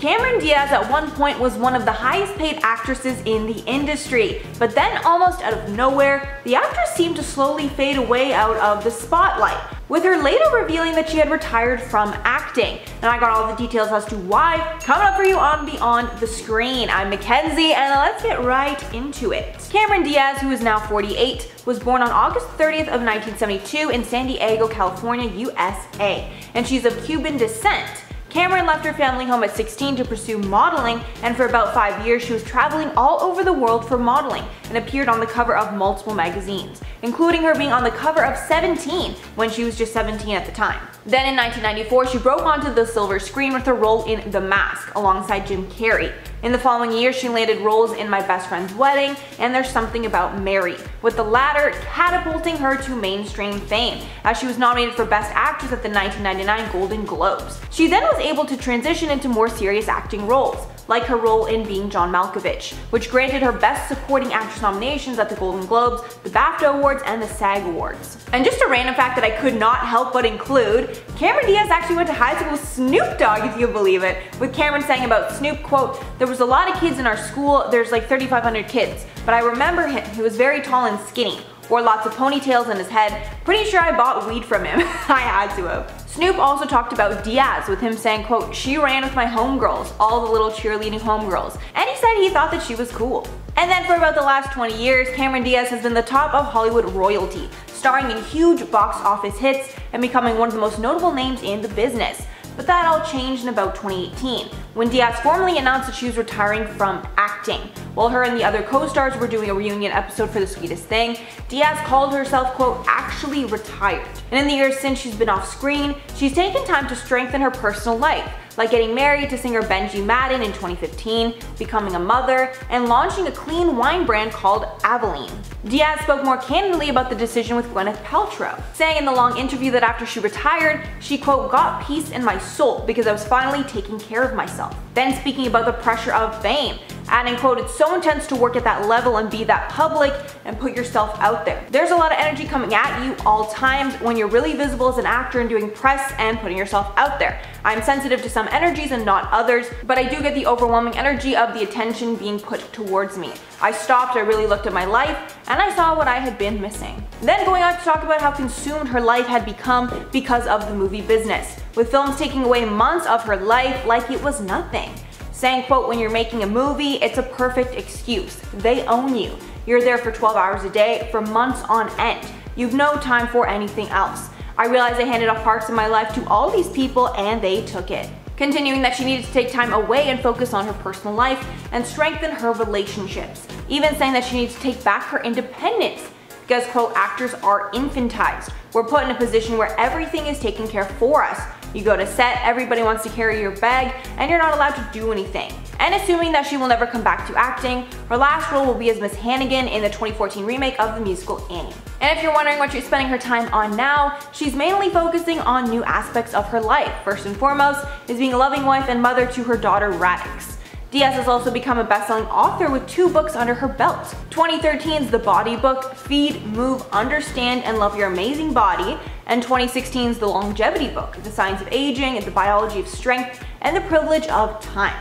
Cameron Diaz at one point was one of the highest paid actresses in the industry, but then almost out of nowhere, the actress seemed to slowly fade away out of the spotlight, with her later revealing that she had retired from acting. And I got all the details as to why coming up for you on Beyond the Screen. I'm Mackenzie, and let's get right into it. Cameron Diaz, who is now 48, was born on August 30th of 1972 in San Diego, California, USA, and she's of Cuban descent. Cameron left her family home at 16 to pursue modeling, and for about 5 years she was traveling all over the world for modeling and appeared on the cover of multiple magazines, including her being on the cover of 17 when she was just 17 at the time. Then in 1994 she broke onto the silver screen with her role in The Mask alongside Jim Carrey. In the following year she landed roles in My Best Friend's Wedding and There's Something About Mary, with the latter catapulting her to mainstream fame, as she was nominated for Best Actress at the 1999 Golden Globes. She then was able to transition into more serious acting roles, like her role in Being John Malkovich, which granted her Best Supporting Actress nominations at the Golden Globes, the BAFTA Awards, and the SAG Awards. And just a random fact that I could not help but include, Cameron Diaz actually went to high school with Snoop Dogg, if you believe it, with Cameron saying about Snoop, quote, "There was a lot of kids in our school, there's like 3,500 kids, but I remember him, he was very tall and skinny, wore lots of ponytails in his head, pretty sure I bought weed from him." I had to have. Snoop also talked about Diaz, with him saying, quote, "She ran with my homegirls, all the little cheerleading homegirls," and he said he thought that she was cool. And then for about the last 20 years, Cameron Diaz has been the top of Hollywood royalty, starring in huge box office hits and becoming one of the most notable names in the business. But that all changed in about 2018, when Diaz formally announced that she was retiring from acting. While her and the other co-stars were doing a reunion episode for The Sweetest Thing, Diaz called herself, quote, "actually retired." And in the years since she's been off screen, she's taken time to strengthen her personal life, like getting married to singer Benji Madden in 2015, becoming a mother, and launching a clean wine brand called Aveline. Diaz spoke more candidly about the decision with Gwyneth Paltrow, saying in the long interview that after she retired, she, quote, "got peace in my soul because I was finally taking care of myself." Then speaking about the pressure of fame, adding, quote, "It's so intense to work at that level and be that public and put yourself out there. There's a lot of energy coming at you all times when you're really visible as an actor and doing press and putting yourself out there. I'm sensitive to some energies and not others, but I do get the overwhelming energy of the attention being put towards me. I stopped, I really looked at my life, and I saw what I had been missing." Then going on to talk about how consumed her life had become because of the movie business, with films taking away months of her life like it was nothing. Saying, quote, "When you're making a movie, it's a perfect excuse. They own you. You're there for 12 hours a day for months on end. You've no time for anything else. I realized I handed off parts of my life to all these people and they took it." Continuing that she needed to take time away and focus on her personal life and strengthen her relationships. Even saying that she needs to take back her independence because, quote, "actors are infantized. We're put in a position where everything is taken care of for us. You go to set, everybody wants to carry your bag, and you're not allowed to do anything." And assuming that she will never come back to acting, her last role will be as Miss Hannigan in the 2014 remake of the musical Annie. And if you're wondering what she's spending her time on now, she's mainly focusing on new aspects of her life. First and foremost is being a loving wife and mother to her daughter Radix. Diaz has also become a best-selling author with 2 books under her belt. 2013's The Body Book, Feed, Move, Understand, and Love Your Amazing Body, and 2016's The Longevity Book, The Science of Aging, The Biology of Strength, and The Privilege of Time.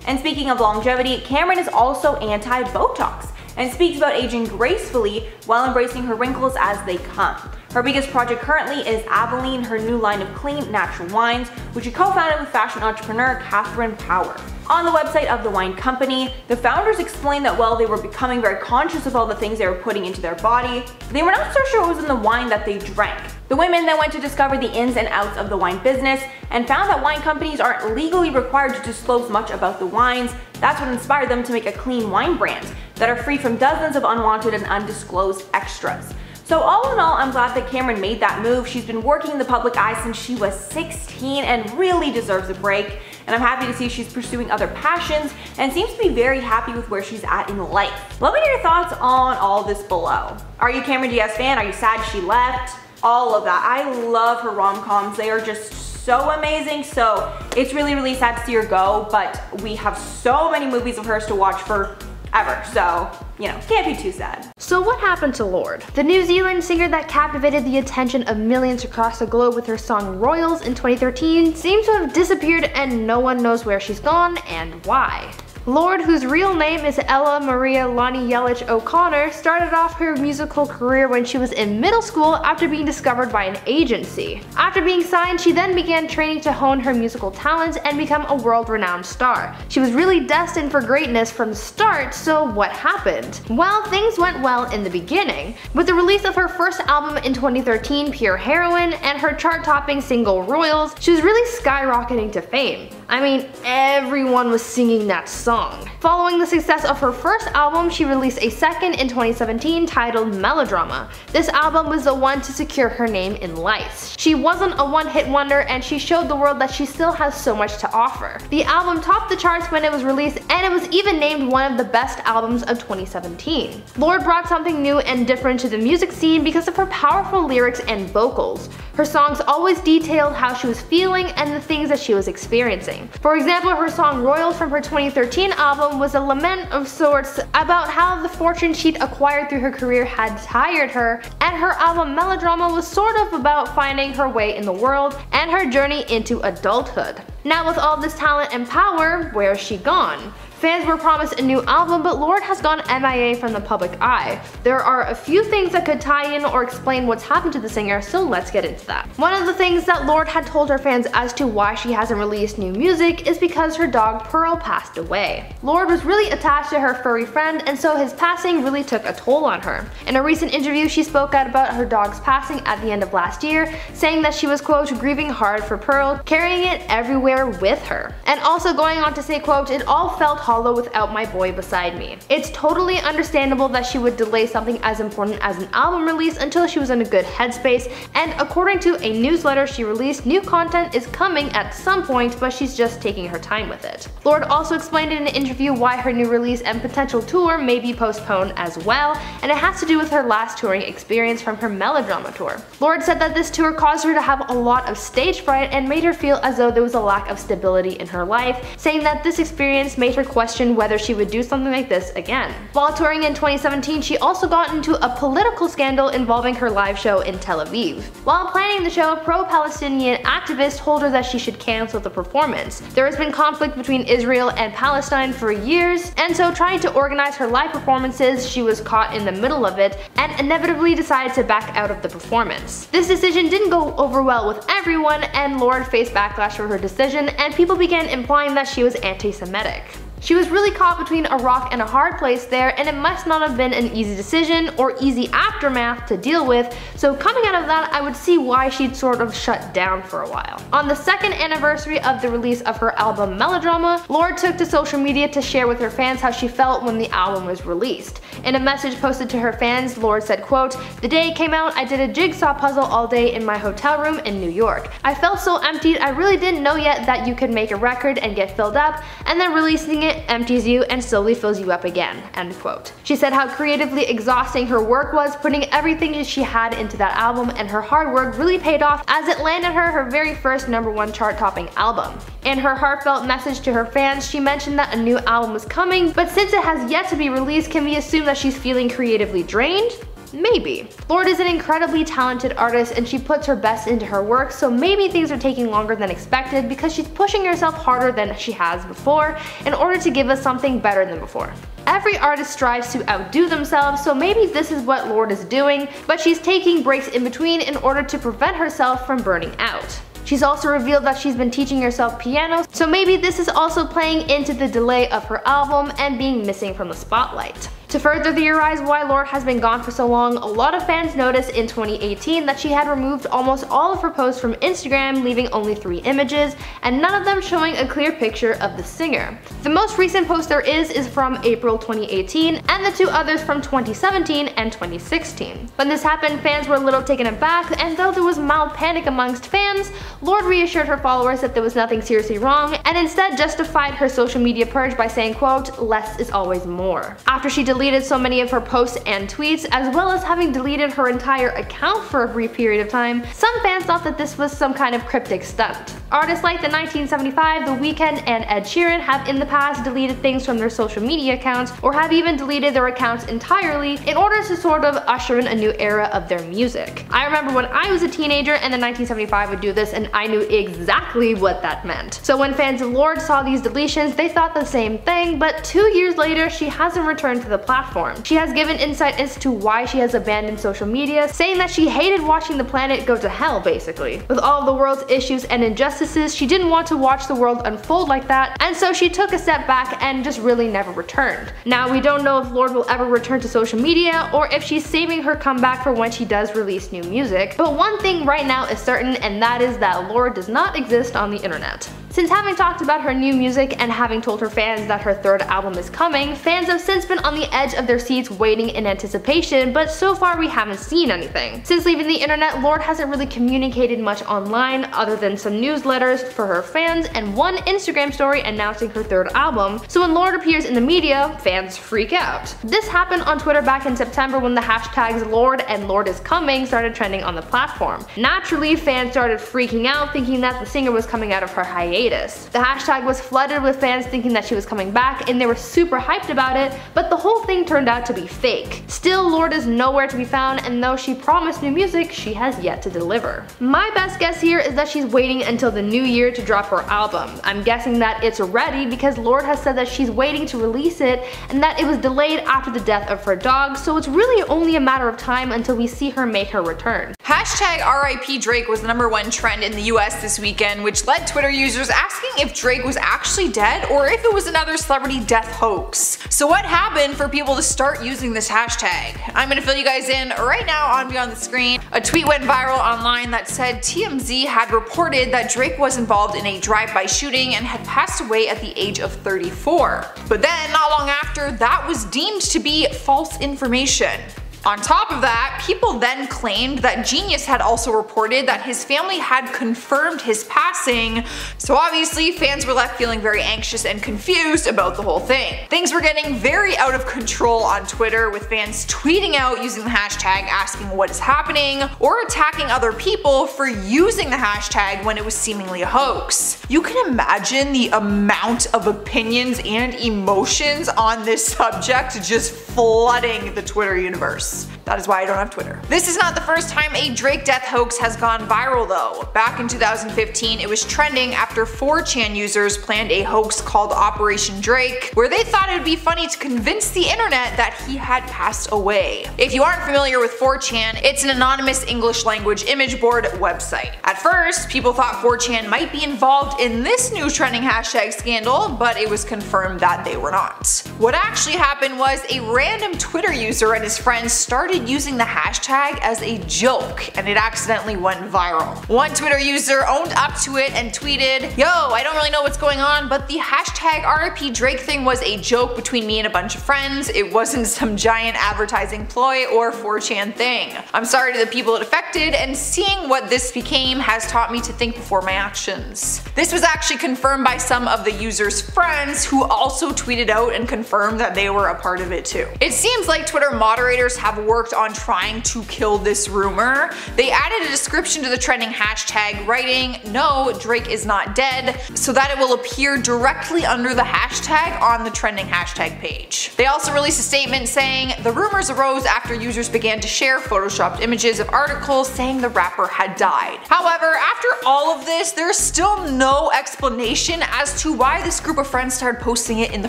And speaking of longevity, Cameron is also anti-Botox and speaks about aging gracefully while embracing her wrinkles as they come. Her biggest project currently is Aveline, her new line of clean, natural wines, which she co-founded with fashion entrepreneur Catherine Power. On the website of the wine company, the founders explained that while they were becoming very conscious of all the things they were putting into their body, they were not so sure what was in the wine that they drank. The women then went to discover the ins and outs of the wine business and found that wine companies aren't legally required to disclose much about the wines. That's what inspired them to make a clean wine brand that are free from dozens of unwanted and undisclosed extras. So all in all, I'm glad that Cameron made that move. She's been working in the public eye since she was 16 and really deserves a break. And I'm happy to see she's pursuing other passions and seems to be very happy with where she's at in life. Let me know your thoughts on all this below. Are you a Cameron Diaz fan? Are you sad she left? All of that. I love her rom-coms. They are just so amazing. So it's really sad to see her go, but we have so many movies of hers to watch forever. So you know, can't be too sad. So what happened to Lorde? The New Zealand singer that captivated the attention of millions across the globe with her song Royals in 2013 seems to have disappeared and no one knows where she's gone and why. Lorde, whose real name is Ella Maria Lonnie Yelich O'Connor, started off her musical career when she was in middle school after being discovered by an agency. After being signed, she then began training to hone her musical talents and become a world-renowned star. She was really destined for greatness from the start, so what happened? Well, things went well in the beginning. With the release of her first album in 2013, Pure Heroin, and her chart-topping single Royals, she was really skyrocketing to fame. I mean, everyone was singing that song. Following the success of her first album, she released a second in 2017 titled Melodrama. This album was the one to secure her name in lights. She wasn't a one-hit wonder and she showed the world that she still has so much to offer. The album topped the charts when it was released and it was even named one of the best albums of 2017. Lorde brought something new and different to the music scene because of her powerful lyrics and vocals. Her songs always detailed how she was feeling and the things that she was experiencing. For example, her song Royals from her 2013 album was a lament of sorts about how the fortune she'd acquired through her career had tired her, and her album Melodrama was sort of about finding her way in the world and her journey into adulthood. Now with all this talent and power, where's she gone? Fans were promised a new album, but Lorde has gone MIA from the public eye. There are a few things that could tie in or explain what's happened to the singer, so let's get into that. One of the things that Lorde had told her fans as to why she hasn't released new music is because her dog Pearl passed away. Lorde was really attached to her furry friend, and so his passing really took a toll on her. In a recent interview, she spoke out about her dog's passing at the end of last year, saying that she was, quote, grieving hard for Pearl, carrying it everywhere with her. And also going on to say, quote, it all felt hollow without my boy beside me. It's totally understandable that she would delay something as important as an album release until she was in a good headspace, and according to a newsletter she released, new content is coming at some point, but she's just taking her time with it. Lorde also explained in an interview why her new release and potential tour may be postponed as well, and it has to do with her last touring experience from her Melodrama tour. Lorde said that this tour caused her to have a lot of stage fright and made her feel as though there was a lack of stability in her life, saying that this experience made her question whether she would do something like this again. While touring in 2017, she also got into a political scandal involving her live show in Tel Aviv. While planning the show, pro-Palestinian activists told her that she should cancel the performance. There has been conflict between Israel and Palestine for years, and so trying to organize her live performances, she was caught in the middle of it and inevitably decided to back out of the performance. This decision didn't go over well with everyone, and Lorde faced backlash for her decision, and people began implying that she was anti-Semitic. She was really caught between a rock and a hard place there, and it must not have been an easy decision or easy aftermath to deal with, so coming out of that, I would see why she'd sort of shut down for a while. On the second anniversary of the release of her album Melodrama, Lorde took to social media to share with her fans how she felt when the album was released. In a message posted to her fans, Lorde said, quote, the day it came out, I did a jigsaw puzzle all day in my hotel room in New York. I felt so emptied, I really didn't know yet that you could make a record and get filled up, and then releasing it empties you and slowly fills you up again, end quote. She said how creatively exhausting her work was, putting everything she had into that album, and her hard work really paid off as it landed her very first #1 chart-topping album. In her heartfelt message to her fans, she mentioned that a new album was coming, but since it has yet to be released, can we assume that she's feeling creatively drained? Maybe. Lorde is an incredibly talented artist and she puts her best into her work, so maybe things are taking longer than expected because she's pushing herself harder than she has before in order to give us something better than before. Every artist strives to outdo themselves, so maybe this is what Lorde is doing, but she's taking breaks in between in order to prevent herself from burning out. She's also revealed that she's been teaching herself piano, so maybe this is also playing into the delay of her album and being missing from the spotlight. To further theorize why Lorde has been gone for so long, a lot of fans noticed in 2018 that she had removed almost all of her posts from Instagram, leaving only 3 images, and none of them showing a clear picture of the singer. The most recent post there is from April 2018, and the 2 others from 2017 and 2016. When this happened, fans were a little taken aback, and though there was mild panic amongst fans, Lorde reassured her followers that there was nothing seriously wrong, and instead justified her social media purge by saying, quote, less is always more. After she deleted deleted so many of her posts and tweets, as well as having deleted her entire account for a brief period of time, some fans thought that this was some kind of cryptic stunt. Artists like the 1975, The Weeknd, and Ed Sheeran have in the past deleted things from their social media accounts, or have even deleted their accounts entirely in order to sort of usher in a new era of their music. I remember when I was a teenager and the 1975 would do this, and I knew exactly what that meant. So when fans of Lorde saw these deletions, they thought the same thing, but 2 years later, she hasn't returned to the platform. She has given insight as to why she has abandoned social media, saying that she hated watching the planet go to hell, basically. With all of the world's issues and injustices, she didn't want to watch the world unfold like that, and so she took a step back and just really never returned. Now, we don't know if Lorde will ever return to social media, or if she's saving her comeback for when she does release new music, but one thing right now is certain, and that is that Lorde does not exist on the internet. Since having talked about her new music and having told her fans that her third album is coming, fans have since been on the edge of their seats waiting in anticipation, but so far we haven't seen anything. Since leaving the internet, Lorde hasn't really communicated much online other than some newsletters for her fans and one Instagram story announcing her third album, so when Lorde appears in the media, fans freak out. This happened on Twitter back in September when the hashtags Lorde and Lorde is coming started trending on the platform. Naturally, fans started freaking out, thinking that the singer was coming out of her hiatus. The hashtag was flooded with fans thinking that she was coming back, and they were super hyped about it, but the whole thing turned out to be fake. Still, Lorde is nowhere to be found, and though she promised new music, she has yet to deliver. My best guess here is that she's waiting until the new year to drop her album. I'm guessing that it's ready because Lorde has said that she's waiting to release it and that it was delayed after the death of her dog, so it's really only a matter of time until we see her make her return. Hashtag RIP Drake was the #1 trend in the US this weekend, which led Twitter users asking if Drake was actually dead or if it was another celebrity death hoax. So what happened for people to start using this hashtag? I'm gonna fill you guys in right now on Beyond the Screen. A tweet went viral online that said TMZ had reported that Drake was involved in a drive-by shooting and had passed away at the age of 34. But then, not long after, that was deemed to be false information. On top of that, people then claimed that Genius had also reported that his family had confirmed his passing, so obviously fans were left feeling very anxious and confused about the whole thing. Things were getting very out of control on Twitter, with fans tweeting out using the hashtag asking what is happening, or attacking other people for using the hashtag when it was seemingly a hoax. You can imagine the amount of opinions and emotions on this subject just flooding the Twitter universe. That is why I don't have Twitter. This is not the first time a Drake death hoax has gone viral though. Back in 2015, it was trending after 4chan users planned a hoax called Operation Drake, where they thought it would be funny to convince the internet that he had passed away. If you aren't familiar with 4chan, it's an anonymous English language image board website. At first, people thought 4chan might be involved in this new trending hashtag scandal, but it was confirmed that they were not. What actually happened was a random Twitter user and his friends started using the hashtag as a joke, and it accidentally went viral. One Twitter user owned up to it and tweeted, "Yo, I don't really know what's going on, but the hashtag RIP Drake thing was a joke between me and a bunch of friends. It wasn't some giant advertising ploy or 4chan thing. I'm sorry to the people it affected, and seeing what this became has taught me to think before my actions." This was actually confirmed by some of the user's friends, who also tweeted out and confirmed that they were a part of it too. It seems like Twitter moderators have worked on trying to kill this rumor. They added a description to the trending hashtag writing, "No, Drake is not dead," so that it will appear directly under the hashtag on the trending hashtag page. They also released a statement saying, "The rumors arose after users began to share photoshopped images of articles saying the rapper had died." However, after all of this, there's still no explanation as to why this group of friends started posting it in the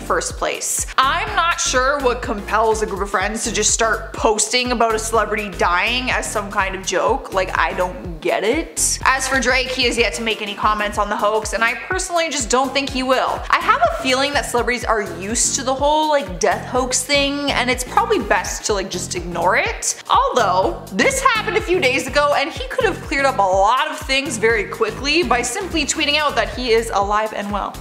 first place. I'm not sure what compels a group of friends to just start posting about a celebrity dying as some kind of joke. Like, I don't get it. As for Drake, he has yet to make any comments on the hoax, and I personally just don't think he will. I have a feeling that celebrities are used to the whole like death hoax thing, and it's probably best to like just ignore it. Although, this happened a few days ago, and he could have cleared up a lot of things very quickly by simply tweeting out that he is alive and well.